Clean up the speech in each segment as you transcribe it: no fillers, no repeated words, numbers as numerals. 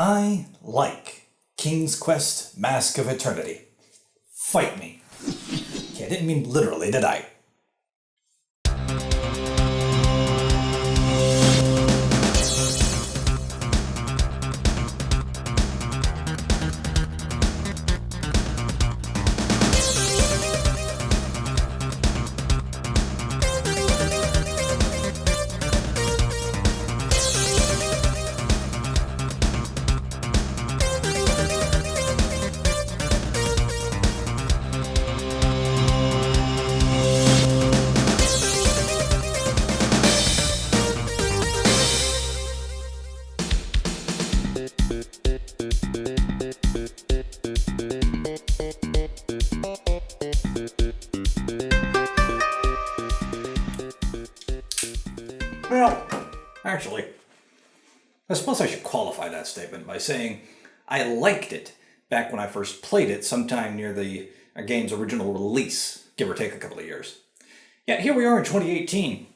I like King's Quest Mask of Eternity. Fight me. Okay, I didn't mean literally, did I? Well, actually, I suppose I should qualify that statement by saying I liked it back when I first played it sometime near the game's original release, give or take a couple of years. Yet here we are in 2018,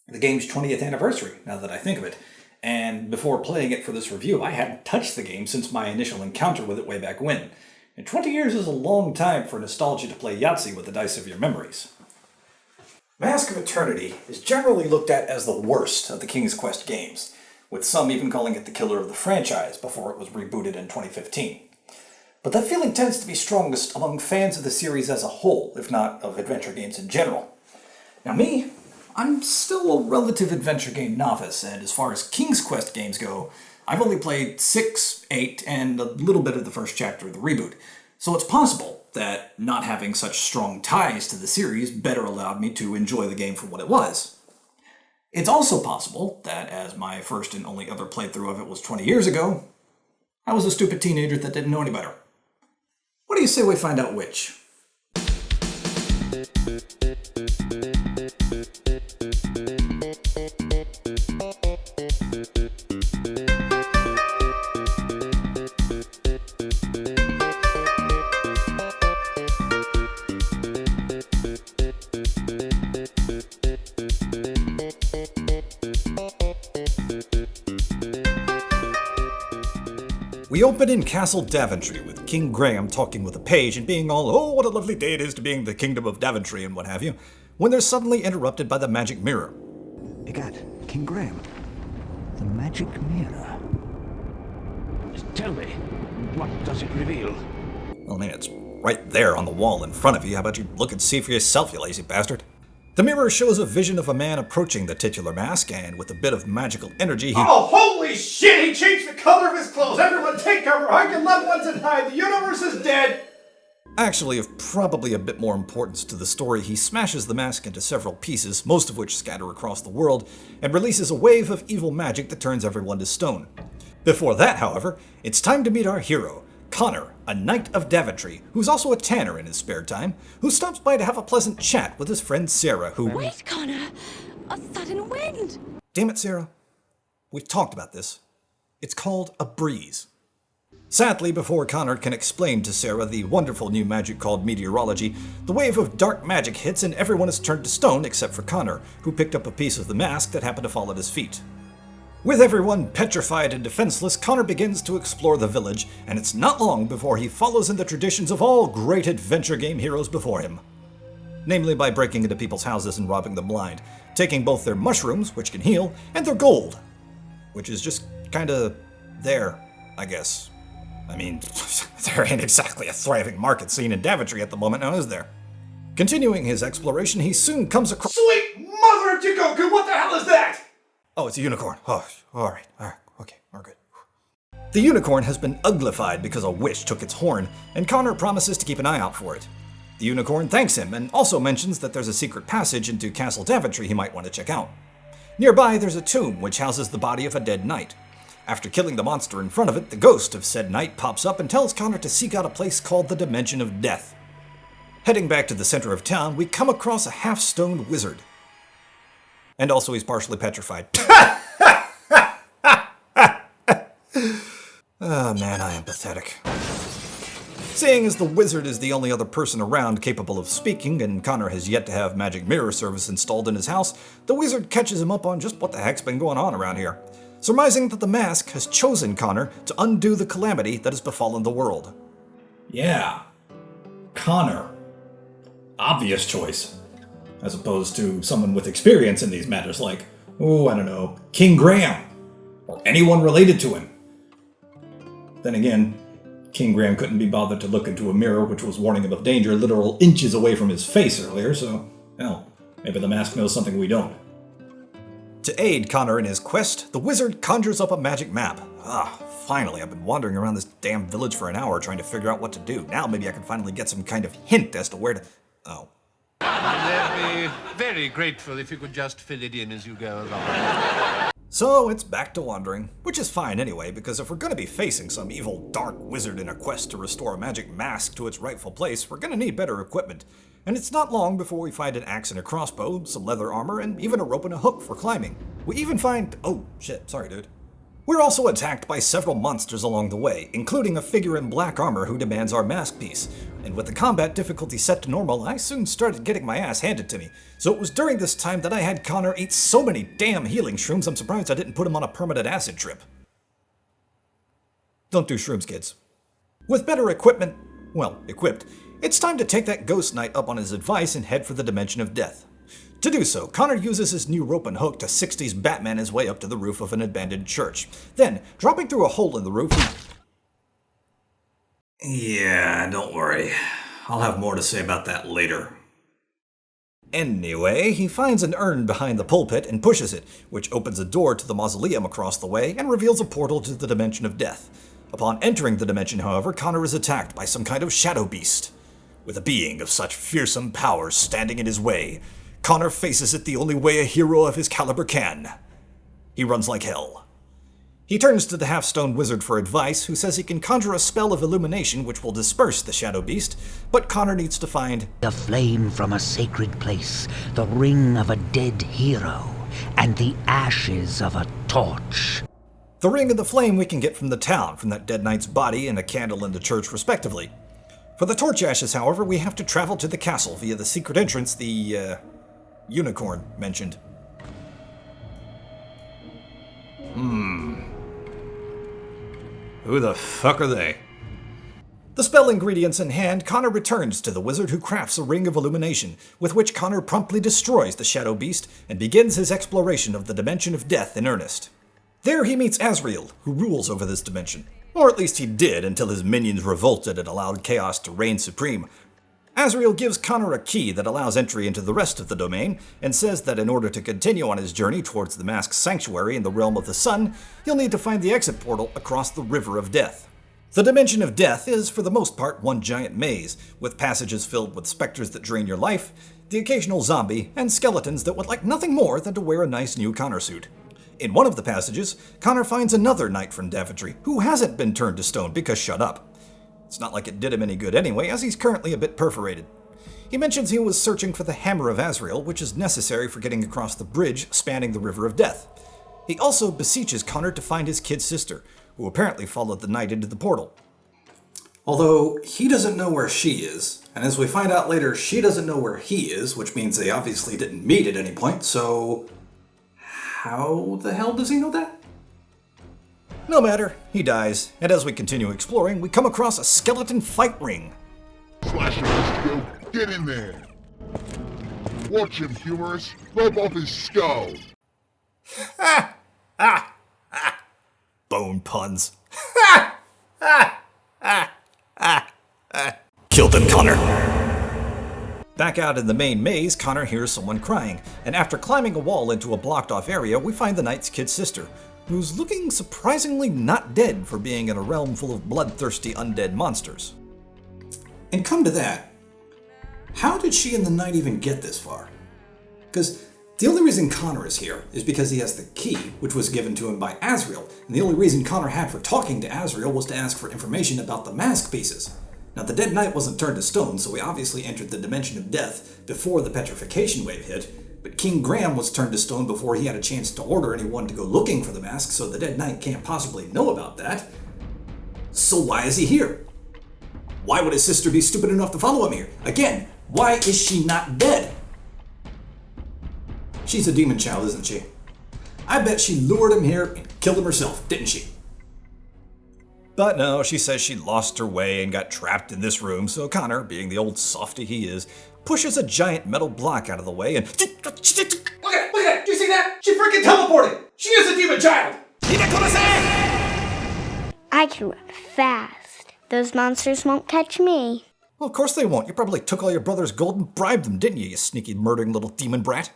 the game's 20th anniversary, now that I think of it. And before playing it for this review, I hadn't touched the game since my initial encounter with it way back when. And 20 years is a long time for nostalgia to play Yahtzee with the dice of your memories. Mask of Eternity is generally looked at as the worst of the King's Quest games, with some even calling it the killer of the franchise before it was rebooted in 2015. But that feeling tends to be strongest among fans of the series as a whole, if not of adventure games in general. Now me, I'm still a relative adventure game novice, and as far as King's Quest games go, I've only played 6, 8, and a little bit of the first chapter of the reboot. So it's possible that not having such strong ties to the series better allowed me to enjoy the game for what it was. It's also possible that, as my first and only other playthrough of it was 20 years ago, I was a stupid teenager that didn't know any better. What do you say we find out which? We open in Castle Daventry with King Graham talking with a page and being all, oh, what a lovely day it is to be in the Kingdom of Daventry and what have you, when they're suddenly interrupted by the magic mirror. Egad, King Graham, the magic mirror. Tell me, what does it reveal? Well, I mean, it's right there on the wall in front of you. How about you look and see for yourself, you lazy bastard? The mirror shows a vision of a man approaching the titular mask, and with a bit of magical energy, he... Oh, holy shit! He changed the color of his clothes! Everyone take cover! Hug your loved ones and hide! The universe is dead! Actually, of probably a bit more importance to the story, he smashes the mask into several pieces, most of which scatter across the world, and releases a wave of evil magic that turns everyone to stone. Before that, however, it's time to meet our hero, Connor, a knight of Daventry, who's also a tanner in his spare time, who stops by to have a pleasant chat with his friend Sarah, who... Wait, Connor! A sudden wind! Damn it, Sarah. We've talked about this. It's called a breeze. Sadly, before Connor can explain to Sarah the wonderful new magic called meteorology, the wave of dark magic hits and everyone is turned to stone except for Connor, who picked up a piece of the mask that happened to fall at his feet. With everyone petrified and defenseless, Connor begins to explore the village, and it's not long before he follows in the traditions of all great adventure game heroes before him. Namely by breaking into people's houses and robbing them blind, taking both their mushrooms, which can heal, and their gold, which is just kinda there, I guess. I mean, there ain't exactly a thriving market scene in Daventry at the moment now, is there? Continuing his exploration, he soon comes across... Sweet mother of Jigoku, what the hell is that? Oh, it's a unicorn. Oh, alright, okay, we're good. The unicorn has been uglified because a witch took its horn, and Connor promises to keep an eye out for it. The unicorn thanks him, and also mentions that there's a secret passage into Castle Daventry he might want to check out. Nearby, there's a tomb which houses the body of a dead knight. After killing the monster in front of it, the ghost of said knight pops up and tells Connor to seek out a place called the Dimension of Death. Heading back to the center of town, we come across a half-stoned wizard. And also he's partially petrified. Oh man, I am pathetic. Seeing as the wizard is the only other person around capable of speaking, and Connor has yet to have magic mirror service installed in his house, the wizard catches him up on just what the heck's been going on around here. surmising that the mask has chosen Connor to undo the calamity that has befallen the world. Yeah. Connor. Obvious choice. As opposed to someone with experience in these matters like, oh, I don't know, King Graham. Or anyone related to him. Then again, King Graham couldn't be bothered to look into a mirror which was warning him of danger literal inches away from his face earlier, so, hell, maybe the mask knows something we don't. To aid Connor in his quest, the wizard conjures up a magic map. Finally, I've been wandering around this damn village for an hour trying to figure out what to do. Now maybe I can finally get some kind of hint as to where to... Oh. I'd be very grateful if you could just fill it in as you go along. So it's back to wandering, which is fine anyway, because if we're going to be facing some evil dark wizard in a quest to restore a magic mask to its rightful place, we're going to need better equipment. And it's not long before we find an axe and a crossbow, some leather armor, and even a rope and a hook for climbing. We even find... Oh, shit, sorry dude. We're also attacked by several monsters along the way, including a figure in black armor who demands our mask piece. And with the combat difficulty set to normal, I soon started getting my ass handed to me. So it was during this time that I had Connor eat so many damn healing shrooms, I'm surprised I didn't put him on a permanent acid trip. Don't do shrooms, kids. With better equipment, equipped, it's time to take that ghost knight up on his advice and head for the Dimension of Death. To do so, Connor uses his new rope and hook to 60s Batman his way up to the roof of an abandoned church. Then, dropping through a hole in the roof, Yeah, don't worry. I'll have more to say about that later. Anyway, he finds an urn behind the pulpit and pushes it, which opens a door to the mausoleum across the way and reveals a portal to the Dimension of Death. Upon entering the dimension, however, Connor is attacked by some kind of shadow beast. With a being of such fearsome power standing in his way, Connor faces it the only way a hero of his caliber can. He runs like hell. He turns to the half-stone wizard for advice, who says he can conjure a spell of illumination which will disperse the shadow beast, but Connor needs to find a flame from a sacred place, the ring of a dead hero, and the ashes of a torch. the ring and the flame we can get from the town, from that dead knight's body and a candle in the church respectively. For the torch ashes, however, we have to travel to the castle via the secret entrance the, unicorn mentioned. Who the fuck are they? The spell ingredients in hand, Connor returns to the wizard who crafts a ring of illumination, with which Connor promptly destroys the shadow beast and begins his exploration of the dimension of death in earnest. There he meets Azrael, who rules over this dimension. Or at least he did until his minions revolted and allowed chaos to reign supreme. Azrael gives Connor a key that allows entry into the rest of the domain, and says that in order to continue on his journey towards the masked sanctuary in the realm of the sun, he'll need to find the exit portal across the River of Death. The Dimension of Death is, for the most part, one giant maze, with passages filled with specters that drain your life, the occasional zombie, and skeletons that would like nothing more than to wear a nice new Connor suit. In one of the passages, Connor finds another knight from Daventry, who hasn't been turned to stone because shut up. It's not like it did him any good anyway, as he's currently a bit perforated. He mentions he was searching for the Hammer of Azrael, which is necessary for getting across the bridge spanning the River of Death. He also beseeches Connor to find his kid sister, who apparently followed the knight into the portal. Although, he doesn't know where she is, and as we find out later, she doesn't know where he is, which means they obviously didn't meet at any point, so... how the hell does he know that? No matter, he dies, and as we continue exploring, we come across a skeleton fight ring. Slasher Mystico, get in there! Watch him, humorous! Rub off his skull! Bone puns. Kill them, Connor! Back out in the main maze, Connor hears someone crying, and after climbing a wall into a blocked-off area, we find the knight's kid sister, who's looking surprisingly not dead for being in a realm full of bloodthirsty undead monsters. And come to that, how did she and the knight even get this far? Because the only reason Connor is here is because he has the key, which was given to him by Azrael, and the only reason Connor had for talking to Azrael was to ask for information about the mask pieces. Now, the dead knight wasn't turned to stone, so he obviously entered the Dimension of Death before the petrification wave hit, but King Graham was turned to stone before he had a chance to order anyone to go looking for the mask, so the dead knight can't possibly know about that. So why is he here? Why would his sister be stupid enough to follow him here? Again, why is she not dead? She's a demon child, isn't she? I bet she lured him here and killed him herself, didn't she? But no, she says she lost her way and got trapped in this room, so Connor, being the old softy he is, pushes a giant metal block out of the way and... Look at it! Do you see that? She freaking teleported! She is a demon child! I can run fast. Those monsters won't catch me. Well, of course they won't. You probably took all your brother's gold and bribed them, didn't you, you sneaky murdering little demon brat?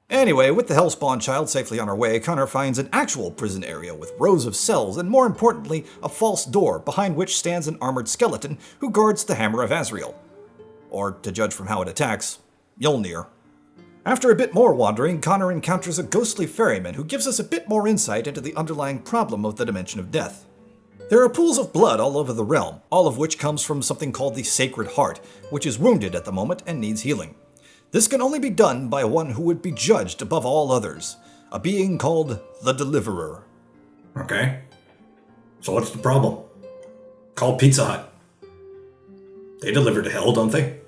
Anyway, with the Hellspawn child safely on her way, Connor finds an actual prison area with rows of cells and, more importantly, a false door behind which stands an armored skeleton who guards the Hammer of Azrael. Or, to judge from how it attacks, Mjolnir. After a bit more wandering, Connor encounters a ghostly ferryman who gives us a bit more insight into the underlying problem of the Dimension of Death. There are pools of blood all over the realm, all of which comes from something called the Sacred Heart, which is wounded at the moment and needs healing. This can only be done by one who would be judged above all others, a being called the Deliverer. Okay. So what's the problem? Call Pizza Hut. They deliver to hell, don't they?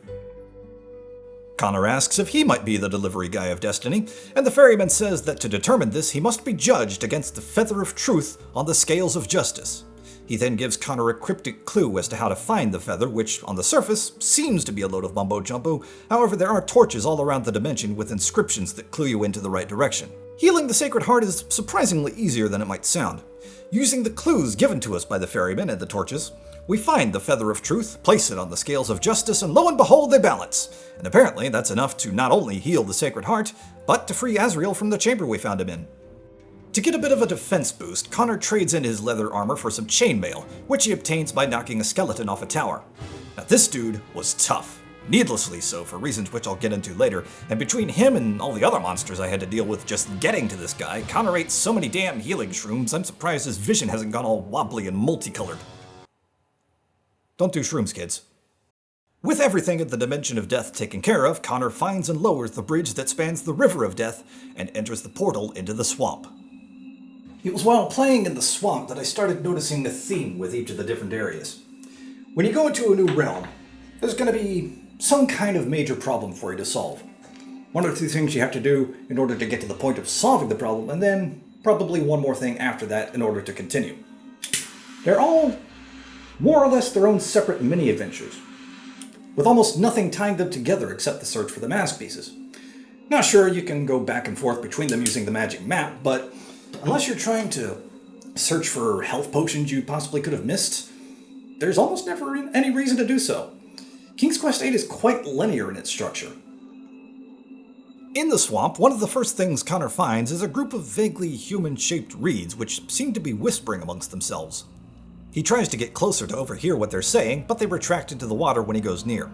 Connor asks if he might be the delivery guy of destiny, and the ferryman says that to determine this, he must be judged against the feather of truth on the scales of justice. He then gives Connor a cryptic clue as to how to find the feather, which, on the surface, seems to be a load of mumbo-jumbo. However, there are torches all around the dimension with inscriptions that clue you into the right direction. Healing the Sacred Heart is surprisingly easier than it might sound. Using the clues given to us by the ferryman and the torches, we find the feather of truth, place it on the scales of justice, and lo and behold, they balance. And apparently, that's enough to not only heal the Sacred Heart, but to free Azrael from the chamber we found him in. To get a bit of a defense boost, Connor trades in his leather armor for some chainmail, which he obtains by knocking a skeleton off a tower. Now this dude was tough, needlessly so for reasons which I'll get into later, and between him and all the other monsters I had to deal with just getting to this guy, Connor ate so many damn healing shrooms, I'm surprised his vision hasn't gone all wobbly and multicolored. Don't do shrooms, kids. With everything at the Dimension of Death taken care of, Connor finds and lowers the bridge that spans the River of Death and enters the portal into the swamp. It was while playing in the swamp that I started noticing a theme with each of the different areas. When you go into a new realm, there's going to be some kind of major problem for you to solve. One or two things you have to do in order to get to the point of solving the problem, and then probably one more thing after that in order to continue. They're all more or less their own separate mini-adventures, with almost nothing tying them together except the search for the mask pieces. Now sure, you can go back and forth between them using the magic map, but unless you're trying to search for health potions you possibly could have missed, there's almost never any reason to do so. King's Quest VIII is quite linear in its structure. In the swamp, one of the first things Connor finds is a group of vaguely human-shaped reeds which seem to be whispering amongst themselves. He tries to get closer to overhear what they're saying, but they retract into the water when he goes near.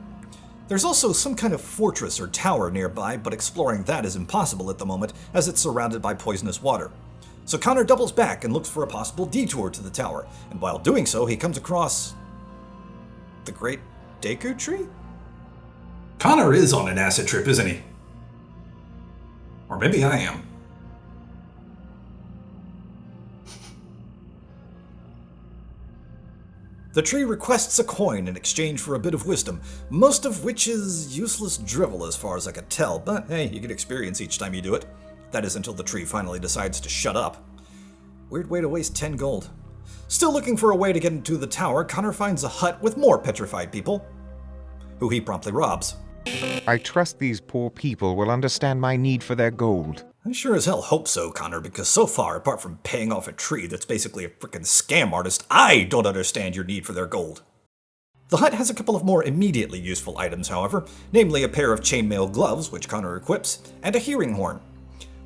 There's also some kind of fortress or tower nearby, but exploring that is impossible at the moment as it's surrounded by poisonous water. So Connor doubles back and looks for a possible detour to the tower, and while doing so, he comes across the Great Deku Tree? Connor is on an acid trip, isn't he? Or maybe I am. The tree requests a coin in exchange for a bit of wisdom, most of which is useless drivel as far as I can tell, but hey, you get experience each time you do it. That is until the tree finally decides to shut up. Weird way to waste 10 gold. Still looking for a way to get into the tower, Connor finds a hut with more petrified people, who he promptly robs. I trust these poor people will understand my need for their gold. I sure as hell hope so, Connor, because so far, apart from paying off a tree that's basically a frickin' scam artist, I don't understand your need for their gold. The hut has a couple of more immediately useful items, however, namely a pair of chainmail gloves, which Connor equips, and a hearing horn.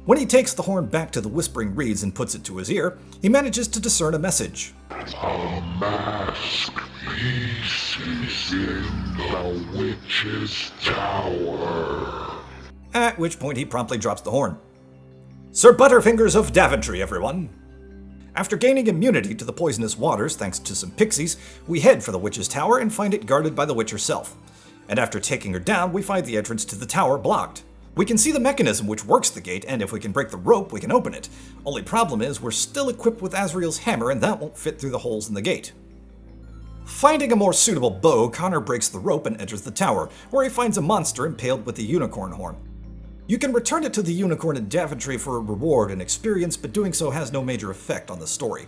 When he takes the horn back to the Whispering Reeds and puts it to his ear, he manages to discern a message. A mask piece is in the witch's tower. At which point he promptly drops the horn. Sir Butterfingers of Daventry, everyone! After gaining immunity to the poisonous waters thanks to some pixies, we head for the witch's tower and find it guarded by the witch herself. And after taking her down, we find the entrance to the tower blocked. We can see the mechanism which works the gate, and if we can break the rope, we can open it. Only problem is, we're still equipped with Azrael's hammer, and that won't fit through the holes in the gate. Finding a more suitable bow, Connor breaks the rope and enters the tower, where he finds a monster impaled with the unicorn horn. You can return it to the unicorn in Daventry for a reward and experience, but doing so has no major effect on the story.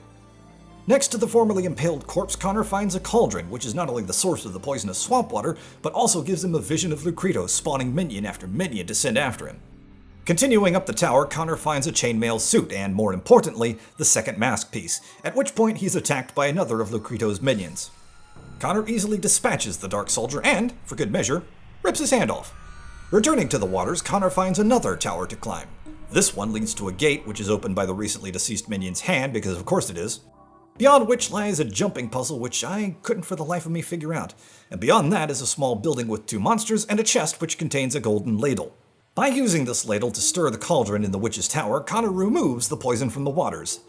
Next to the formerly impaled corpse, Connor finds a cauldron, which is not only the source of the poisonous swamp water, but also gives him a vision of Lucreto spawning minion after minion to send after him. Continuing up the tower, Connor finds a chainmail suit and, more importantly, the second mask piece, at which point he's attacked by another of Lucreto's minions. Connor easily dispatches the Dark Soldier and, for good measure, rips his hand off. Returning to the waters, Connor finds another tower to climb. This one leads to a gate which is opened by the recently deceased minion's hand, because of course it is. Beyond which lies a jumping puzzle which I couldn't for the life of me figure out. And beyond that is a small building with 2 monsters and a chest which contains a golden ladle. By using this ladle to stir the cauldron in the witch's tower, Connor removes the poison from the waters,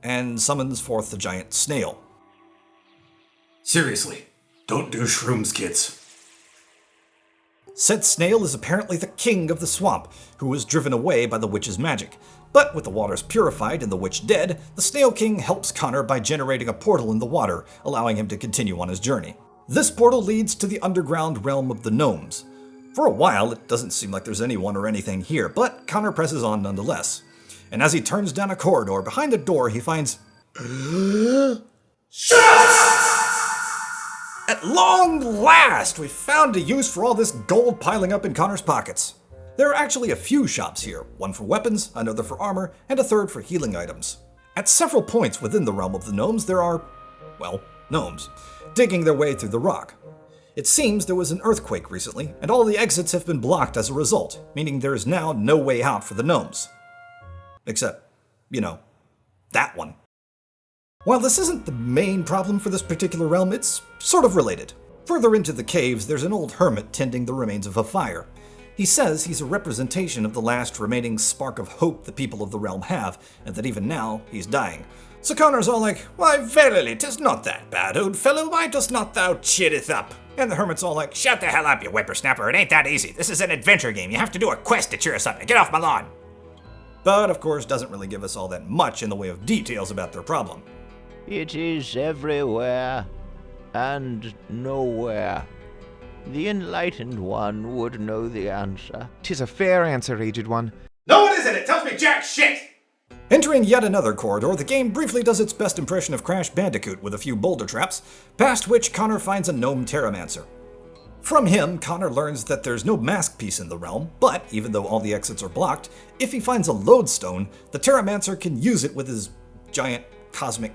and summons forth the giant snail. Seriously, don't do shrooms, kids. Said snail is apparently the king of the swamp, who was driven away by the witch's magic. But with the waters purified and the witch dead, the Snail King helps Connor by generating a portal in the water, allowing him to continue on his journey. This portal leads to the underground realm of the gnomes. For a while, it doesn't seem like there's anyone or anything here, but Connor presses on nonetheless. And as he turns down a corridor, behind a door he finds... At long last, we've found a use for all this gold piling up in Connor's pockets. There are actually a few shops here, one for weapons, another for armor, and a third for healing items. At several points within the realm of the gnomes, there are, well, gnomes, digging their way through the rock. It seems there was an earthquake recently, and all the exits have been blocked as a result, meaning there is now no way out for the gnomes. Except, that one. While this isn't the main problem for this particular realm, it's sort of related. Further into the caves, there's an old hermit tending the remains of a fire. He says he's a representation of the last remaining spark of hope the people of the realm have, and that even now, he's dying. So Connor's all like, "Why, verily, 'tis not that bad, old fellow, why dost not thou cheereth up?" And the hermit's all like, "Shut the hell up, you whippersnapper, it ain't that easy. This is an adventure game, you have to do a quest to cheer us up, now get off my lawn." But, of course, doesn't really give us all that much in the way of details about their problem. It is everywhere and nowhere. The enlightened one would know the answer. 'Tis a fair answer, aged one. No, it isn't! It tells me jack shit! Entering yet another corridor, the game briefly does its best impression of Crash Bandicoot with a few boulder traps, past which Connor finds a gnome Terramancer. From him, Connor learns that there's no mask piece in the realm, but even though all the exits are blocked, if he finds a lodestone, the Terramancer can use it with his giant cosmic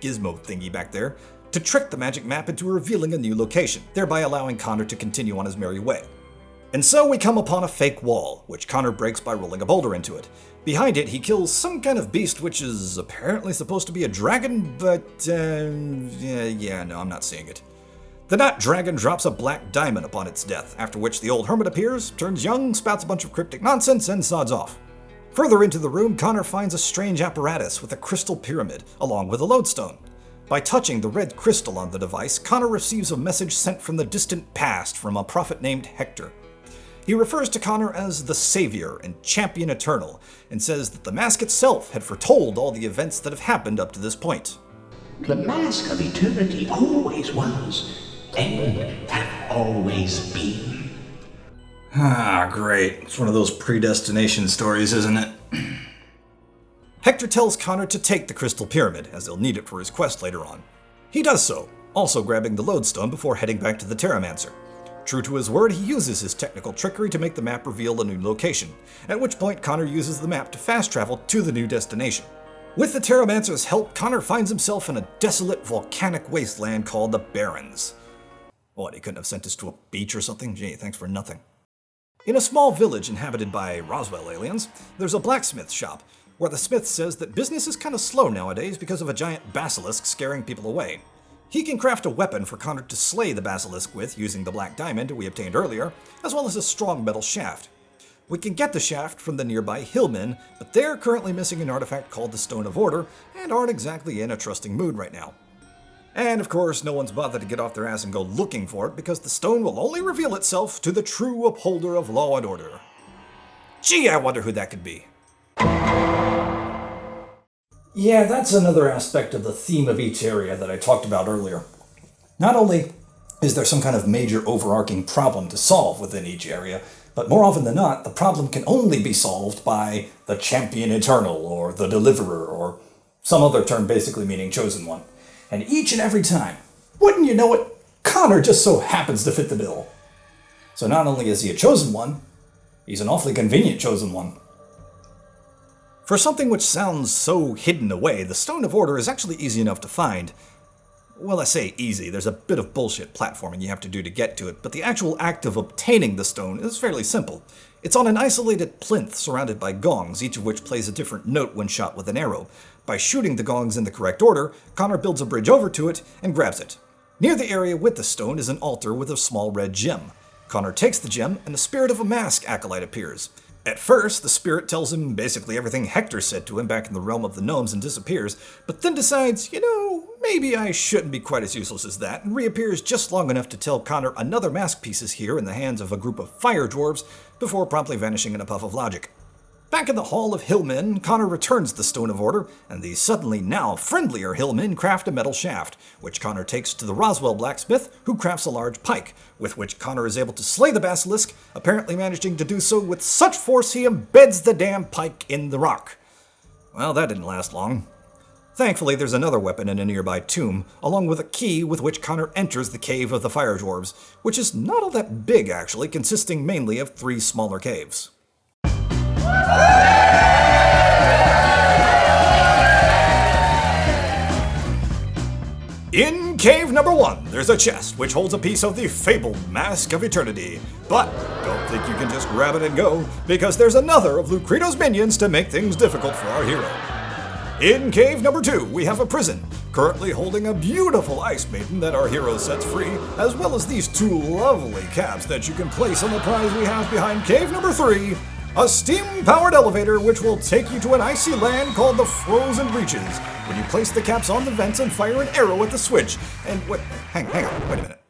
gizmo thingy back there to trick the magic map into revealing a new location, thereby allowing Connor to continue on his merry way. And so we come upon a fake wall, which Connor breaks by rolling a boulder into it. Behind it, he kills some kind of beast which is apparently supposed to be a dragon, but no, I'm not seeing it. The Not Dragon drops a black diamond upon its death, after which the old hermit appears, turns young, spouts a bunch of cryptic nonsense, and sods off. Further into the room, Connor finds a strange apparatus with a crystal pyramid, along with a lodestone. By touching the red crystal on the device, Connor receives a message sent from the distant past from a prophet named Hector. He refers to Connor as the Savior and Champion Eternal, and says that the mask itself had foretold all the events that have happened up to this point. The mask of eternity always was, and have always been. Ah, great. It's one of those predestination stories, isn't it? Hector tells Connor to take the crystal pyramid, as he'll need it for his quest later on. He does so, also grabbing the lodestone before heading back to the Terramancer. True to his word, he uses his technical trickery to make the map reveal a new location, at which point Connor uses the map to fast travel to the new destination. With the Terramancer's help, Connor finds himself in a desolate volcanic wasteland called the Barrens. What, he couldn't have sent us to a beach or something? Gee, thanks for nothing. In a small village inhabited by Roswell aliens, there's a blacksmith shop, where the smith says that business is kind of slow nowadays because of a giant basilisk scaring people away. He can craft a weapon for Connor to slay the basilisk with using the black diamond we obtained earlier, as well as a strong metal shaft. We can get the shaft from the nearby hillmen, but they're currently missing an artifact called the Stone of Order, and aren't exactly in a trusting mood right now. And of course, no one's bothered to get off their ass and go looking for it, because the stone will only reveal itself to the true upholder of law and order. Gee, I wonder who that could be. Yeah, that's another aspect of the theme of each area that I talked about earlier. Not only is there some kind of major overarching problem to solve within each area, But more often than not, the problem can only be solved by the Champion Eternal, or the Deliverer, or some other term basically meaning Chosen One. And each and every time, wouldn't you know it, Connor just so happens to fit the bill. So not only is he a Chosen One, he's an awfully convenient Chosen One. For something which sounds so hidden away, the Stone of Order is actually easy enough to find. Well, I say easy, there's a bit of bullshit platforming you have to do to get to it, but the actual act of obtaining the stone is fairly simple. It's on an isolated plinth surrounded by gongs, each of which plays a different note when shot with an arrow. By shooting the gongs in the correct order, Connor builds a bridge over to it and grabs it. Near the area with the stone is an altar with a small red gem. Connor takes the gem, and the spirit of a mask acolyte appears. At first, the spirit tells him basically everything Hector said to him back in the realm of the gnomes and disappears, but then decides, maybe I shouldn't be quite as useless as that, and reappears just long enough to tell Connor another mask piece is here in the hands of a group of fire dwarves before promptly vanishing in a puff of logic. Back in the Hall of Hillmen, Connor returns the Stone of Order, and the suddenly now friendlier Hillmen craft a metal shaft, which Connor takes to the Roswell blacksmith, who crafts a large pike, with which Connor is able to slay the basilisk, apparently managing to do so with such force he embeds the damn pike in the rock. Well, that didn't last long. Thankfully, there's another weapon in a nearby tomb, along with a key with which Connor enters the Cave of the Fire Dwarves, which is not all that big actually, consisting mainly of 3 smaller caves. In cave number 1, there's a chest which holds a piece of the fabled Mask of Eternity. But don't think you can just grab it and go, because there's another of Lucreto's minions to make things difficult for our hero. In cave number 2, we have a prison, currently holding a beautiful ice maiden that our hero sets free, as well as these 2 lovely caps that you can place on the prize we have behind cave number 3, a steam-powered elevator which will take you to an icy land called the Frozen Reaches, when you place the caps on the vents and fire an arrow at the switch. And hang on, wait a minute.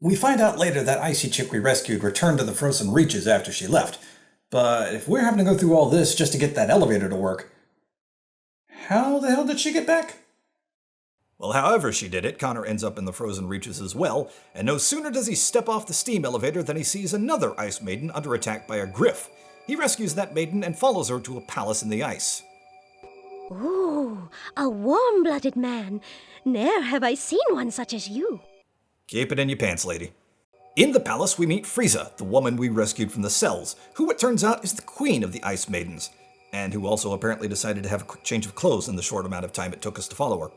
We find out later that icy chick we rescued returned to the Frozen Reaches after she left. But if we're having to go through all this just to get that elevator to work, how the hell did she get back? Well, however she did it, Connor ends up in the Frozen Reaches as well, and no sooner does he step off the steam elevator than he sees another ice maiden under attack by a griff. He rescues that maiden and follows her to a palace in the ice. Ooh, a warm-blooded man. Ne'er have I seen one such as you. Keep it in your pants, lady. In the palace, we meet Frieza, the woman we rescued from the cells, who it turns out is the queen of the Ice Maidens, and who also apparently decided to have a quick change of clothes in the short amount of time it took us to follow her.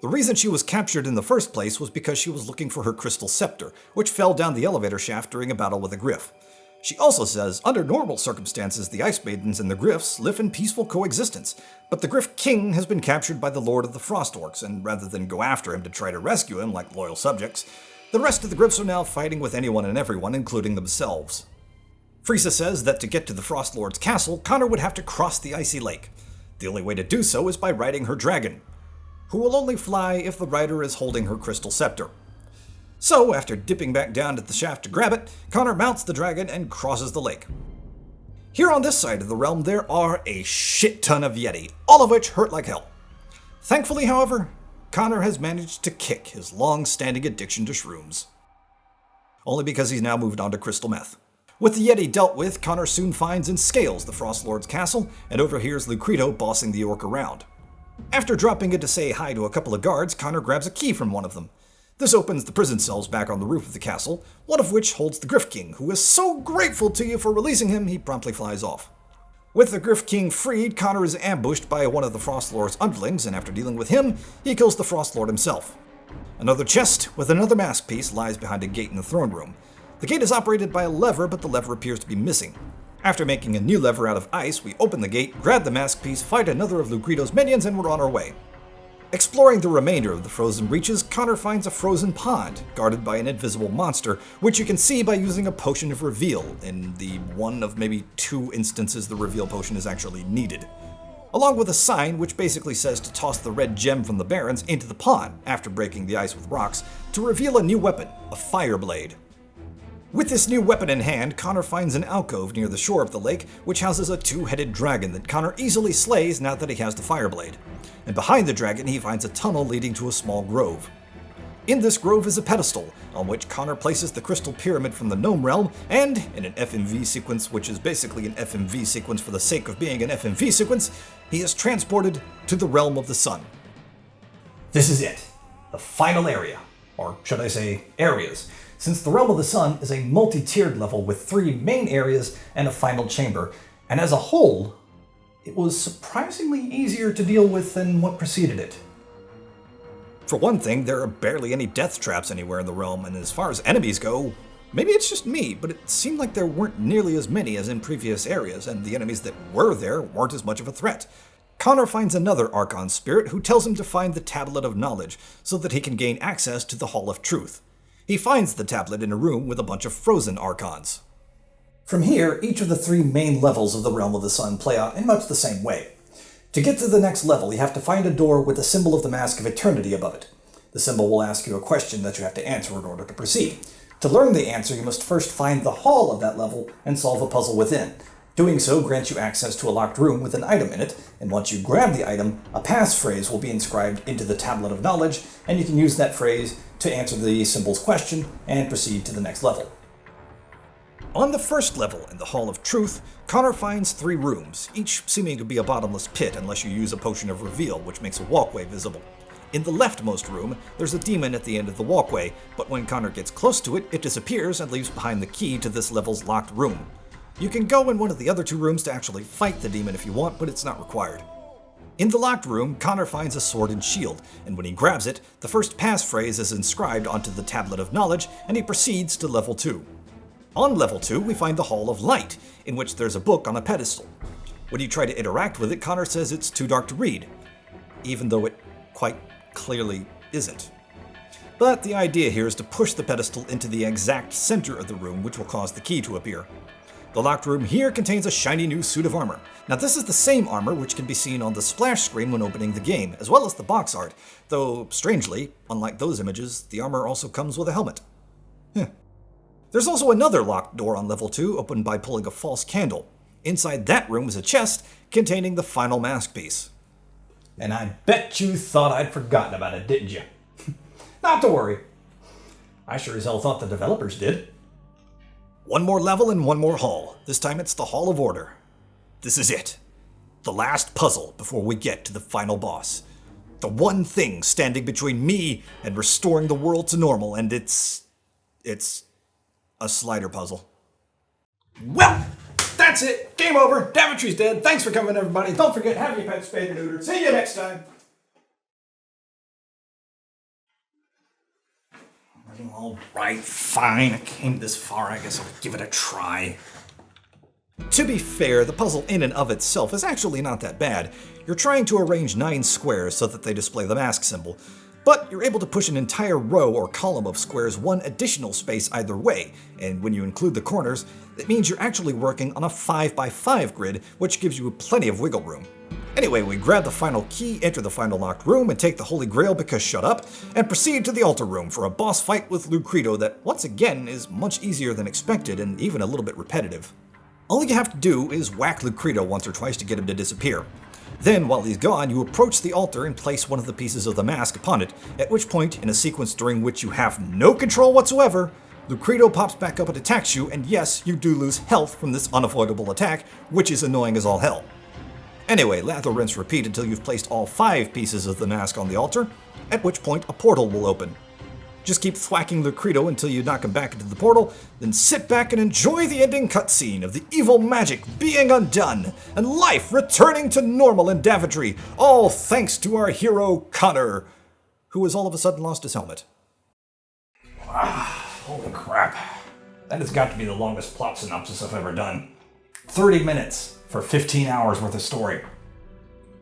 The reason she was captured in the first place was because she was looking for her crystal scepter, which fell down the elevator shaft during a battle with a griff. She also says, under normal circumstances, the Ice Maidens and the Griffs live in peaceful coexistence, but the Griff King has been captured by the Lord of the Frost Orcs, and rather than go after him to try to rescue him like loyal subjects, the rest of the Griffs are now fighting with anyone and everyone, including themselves. Frieza says that to get to the Frost Lord's castle, Connor would have to cross the icy lake. The only way to do so is by riding her dragon, who will only fly if the rider is holding her crystal scepter. So, after dipping back down to the shaft to grab it, Connor mounts the dragon and crosses the lake. Here on this side of the realm, there are a shit ton of Yeti, all of which hurt like hell. Thankfully, however, Connor has managed to kick his long-standing addiction to shrooms. Only because he's now moved on to crystal meth. With the Yeti dealt with, Connor soon finds and scales the Frost Lord's castle, and overhears Lucreto bossing the orc around. After dropping in to say hi to a couple of guards, Connor grabs a key from one of them. This opens the prison cells back on the roof of the castle, one of which holds the Griff King, who is so grateful to you for releasing him, he promptly flies off. With the Griff King freed, Connor is ambushed by one of the Frost Lord's underlings, and after dealing with him, he kills the Frost Lord himself. Another chest with another mask piece lies behind a gate in the throne room. The gate is operated by a lever, but the lever appears to be missing. After making a new lever out of ice, we open the gate, grab the mask piece, fight another of Lucreto's minions, and we're on our way. Exploring the remainder of the Frozen Reaches, Connor finds a frozen pond, guarded by an invisible monster, which you can see by using a potion of reveal, in the one of maybe 2 instances the reveal potion is actually needed. Along with a sign which basically says to toss the red gem from the Barrens into the pond, after breaking the ice with rocks, to reveal a new weapon, a fire blade. With this new weapon in hand, Connor finds an alcove near the shore of the lake, which houses a 2-headed dragon that Connor easily slays now that he has the fire blade. And behind the dragon, he finds a tunnel leading to a small grove. In this grove is a pedestal, on which Connor places the crystal pyramid from the gnome realm, and, in an FMV sequence which is basically an FMV sequence for the sake of being an FMV sequence, he is transported to the realm of the sun. This is it, the final area, or should I say areas, since the realm of the sun is a multi-tiered level with 3 main areas and a final chamber, and as a whole, it was surprisingly easier to deal with than what preceded it. For one thing, there are barely any death traps anywhere in the realm, and as far as enemies go, maybe it's just me, but it seemed like there weren't nearly as many as in previous areas, and the enemies that were there weren't as much of a threat. Connor finds another Archon spirit who tells him to find the Tablet of Knowledge so that he can gain access to the Hall of Truth. He finds the tablet in a room with a bunch of frozen Archons. From here, each of the 3 main levels of the Realm of the Sun play out in much the same way. To get to the next level, you have to find a door with the symbol of the Mask of Eternity above it. The symbol will ask you a question that you have to answer in order to proceed. To learn the answer, you must first find the hall of that level and solve a puzzle within. Doing so grants you access to a locked room with an item in it, and once you grab the item, a passphrase will be inscribed into the Tablet of Knowledge, and you can use that phrase to answer the symbol's question and proceed to the next level. On the first level, in the Hall of Truth, Connor finds 3 rooms, each seeming to be a bottomless pit unless you use a potion of reveal, which makes a walkway visible. In the leftmost room, there's a demon at the end of the walkway, but when Connor gets close to it, it disappears and leaves behind the key to this level's locked room. You can go in one of the other 2 rooms to actually fight the demon if you want, but it's not required. In the locked room, Connor finds a sword and shield, and when he grabs it, the first passphrase is inscribed onto the Tablet of Knowledge, and he proceeds to level 2. On level 2, we find the Hall of Light, in which there's a book on a pedestal. When you try to interact with it, Connor says it's too dark to read, even though it quite clearly isn't. But the idea here is to push the pedestal into the exact center of the room, which will cause the key to appear. The locked room here contains a shiny new suit of armor. Now this is the same armor which can be seen on the splash screen when opening the game, as well as the box art, though strangely, unlike those images, the armor also comes with a helmet. There's also another locked door on level 2, opened by pulling a false candle. Inside that room is a chest containing the final mask piece. And I bet you thought I'd forgotten about it, didn't you? Not to worry. I sure as hell thought the developers did. One more level and one more hall. This time it's the Hall of Order. This is it. The last puzzle before we get to the final boss. The one thing standing between me and restoring the world to normal, and it's a slider puzzle. Well, that's it. Game over. Daventry's dead. Thanks for coming, everybody. Don't forget, have your pets spayed and neutered. See you next time. All right, fine. I came this far. I guess I'll give it a try. To be fair, the puzzle in and of itself is actually not that bad. You're trying to arrange 9 squares so that they display the mask symbol, but you're able to push an entire row or column of squares 1 additional space either way, and when you include the corners, that means you're actually working on a 5x5 grid, which gives you plenty of wiggle room. Anyway, we grab the final key, enter the final locked room, and take the Holy Grail because shut up, and proceed to the altar room for a boss fight with Lucreto that, once again, is much easier than expected and even a little bit repetitive. All you have to do is whack Lucreto once or twice to get him to disappear. Then, while he's gone, you approach the altar and place one of the pieces of the mask upon it, at which point, in a sequence during which you have no control whatsoever, Lucreto pops back up and attacks you, and yes, you do lose health from this unavoidable attack, which is annoying as all hell. Anyway, lather, rinse, repeat until you've placed all 5 pieces of the mask on the altar, at which point a portal will open. Just keep thwacking Lucreto until you knock him back into the portal, then sit back and enjoy the ending cutscene of the evil magic being undone, and life returning to normal in Daventry, all thanks to our hero Connor, who has all of a sudden lost his helmet. Holy crap. That has got to be the longest plot synopsis I've ever done. 30 minutes for 15 hours worth of story.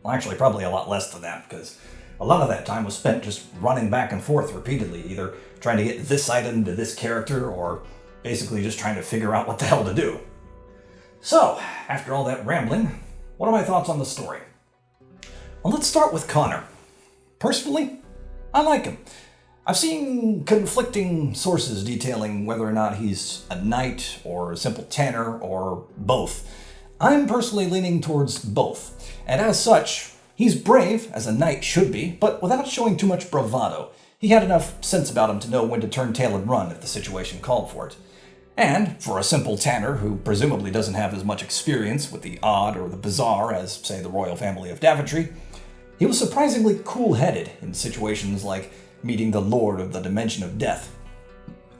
Well, actually, probably a lot less than that, because a lot of that time was spent just running back and forth repeatedly, either trying to get this item to this character, or basically just trying to figure out what the hell to do. So, after all that rambling, what are my thoughts on the story? Well, let's start with Connor. Personally, I like him. I've seen conflicting sources detailing whether or not he's a knight or a simple tanner or both. I'm personally leaning towards both, and as such, he's brave, as a knight should be, but without showing too much bravado. He had enough sense about him to know when to turn tail and run if the situation called for it. And, for a simple tanner who presumably doesn't have as much experience with the odd or the bizarre as, say, the royal family of Daventry, he was surprisingly cool-headed in situations like meeting the Lord of the Dimension of Death.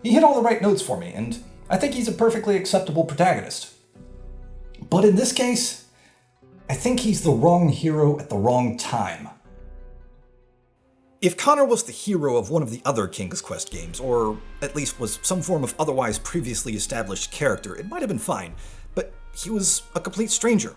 He hit all the right notes for me, and I think he's a perfectly acceptable protagonist. But in this case, I think he's the wrong hero at the wrong time. If Connor was the hero of one of the other King's Quest games, or at least was some form of otherwise previously established character, it might have been fine, but he was a complete stranger.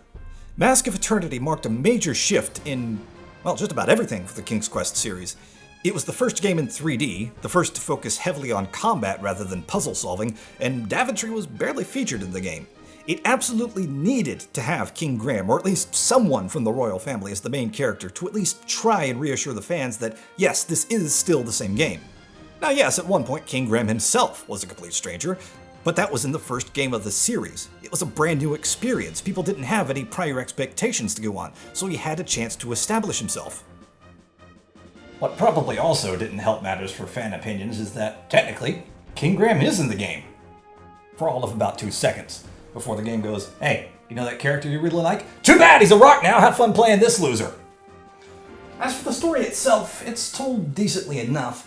Mask of Eternity marked a major shift in, well, just about everything for the King's Quest series. It was the first game in 3D, the first to focus heavily on combat rather than puzzle solving, and Daventry was barely featured in the game. It absolutely needed to have King Graham, or at least someone from the royal family, as the main character to at least try and reassure the fans that, yes, this is still the same game. Now yes, at one point King Graham himself was a complete stranger, but that was in the first game of the series. It was a brand new experience. People didn't have any prior expectations to go on, so he had a chance to establish himself. What probably also didn't help matters for fan opinions is that, technically, King Graham is in the game. For all of about 2 seconds. Before the game goes, hey, you know that character you really like? Too bad, he's a rock now, have fun playing this loser. As for the story itself, it's told decently enough,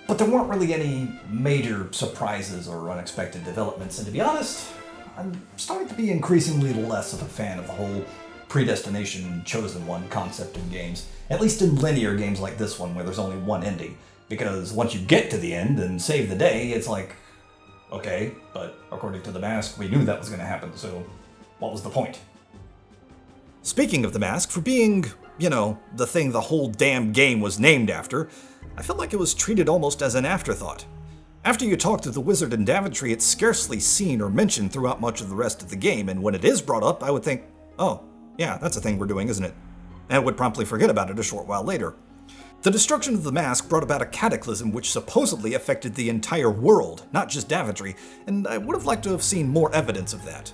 but there weren't really any major surprises or unexpected developments, and to be honest, I'm starting to be increasingly less of a fan of the whole predestination chosen one concept in games, at least in linear games like this one where there's only one ending, because once you get to the end and save the day, it's like, okay, but according to the Mask, we knew that was going to happen, so what was the point? Speaking of the Mask, for being, the thing the whole damn game was named after, I felt like it was treated almost as an afterthought. After you talk to the wizard in Daventry, it's scarcely seen or mentioned throughout much of the rest of the game, and when it is brought up, I would think, oh, yeah, that's a thing we're doing, isn't it? And would promptly forget about it a short while later. The destruction of the Mask brought about a cataclysm which supposedly affected the entire world, not just Daventry, and I would have liked to have seen more evidence of that.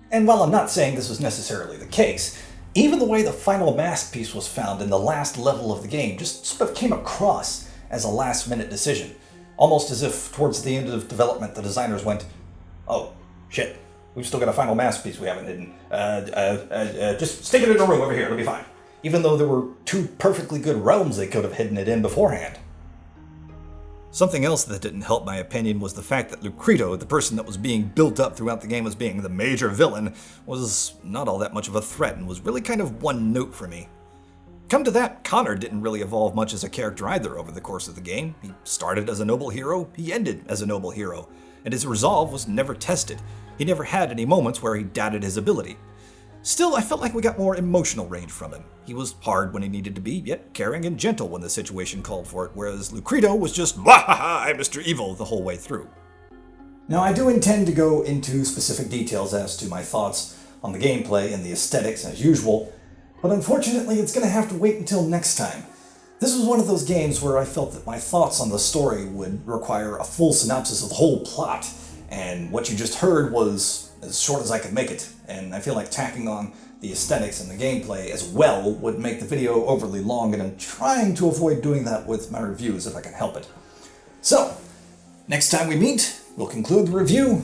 And while I'm not saying this was necessarily the case, even the way the final Mask piece was found in the last level of the game just sort of came across as a last-minute decision, almost as if towards the end of development the designers went, oh, shit, we've still got a final Mask piece we haven't hidden. Just stick it in a room over here, it'll be fine. Even though there were 2 perfectly good realms they could have hidden it in beforehand. Something else that didn't help my opinion was the fact that Lucreto, the person that was being built up throughout the game as being the major villain, was not all that much of a threat and was really kind of one note for me. Come to that, Connor didn't really evolve much as a character either over the course of the game. He started as a noble hero, he ended as a noble hero, and his resolve was never tested. He never had any moments where he doubted his ability. Still, I felt like we got more emotional range from him. He was hard when he needed to be, yet caring and gentle when the situation called for it, whereas Lucreto was just, "Wahaha, I'm Mr. Evil," the whole way through. Now, I do intend to go into specific details as to my thoughts on the gameplay and the aesthetics as usual, but unfortunately it's going to have to wait until next time. This was one of those games where I felt that my thoughts on the story would require a full synopsis of the whole plot, and what you just heard was as short as I could make it, and I feel like tacking on the aesthetics and the gameplay as well would make the video overly long, and I'm trying to avoid doing that with my reviews if I can help it. So, next time we meet, we'll conclude the review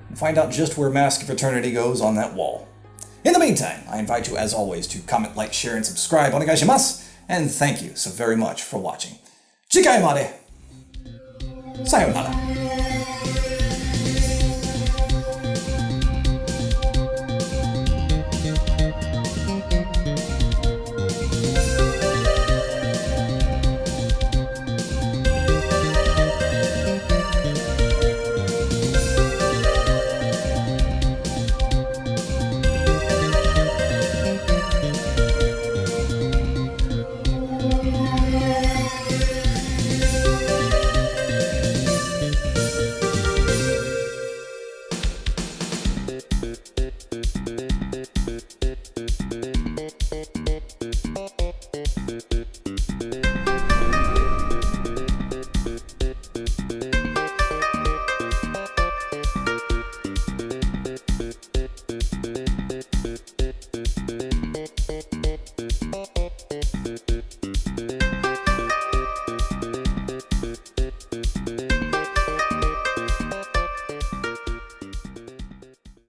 and find out just where Mask of Eternity goes on that wall. In the meantime, I invite you as always to comment, like, share, and subscribe. Onegaishimasu, and thank you so very much for watching. Jikai made. Sayonara.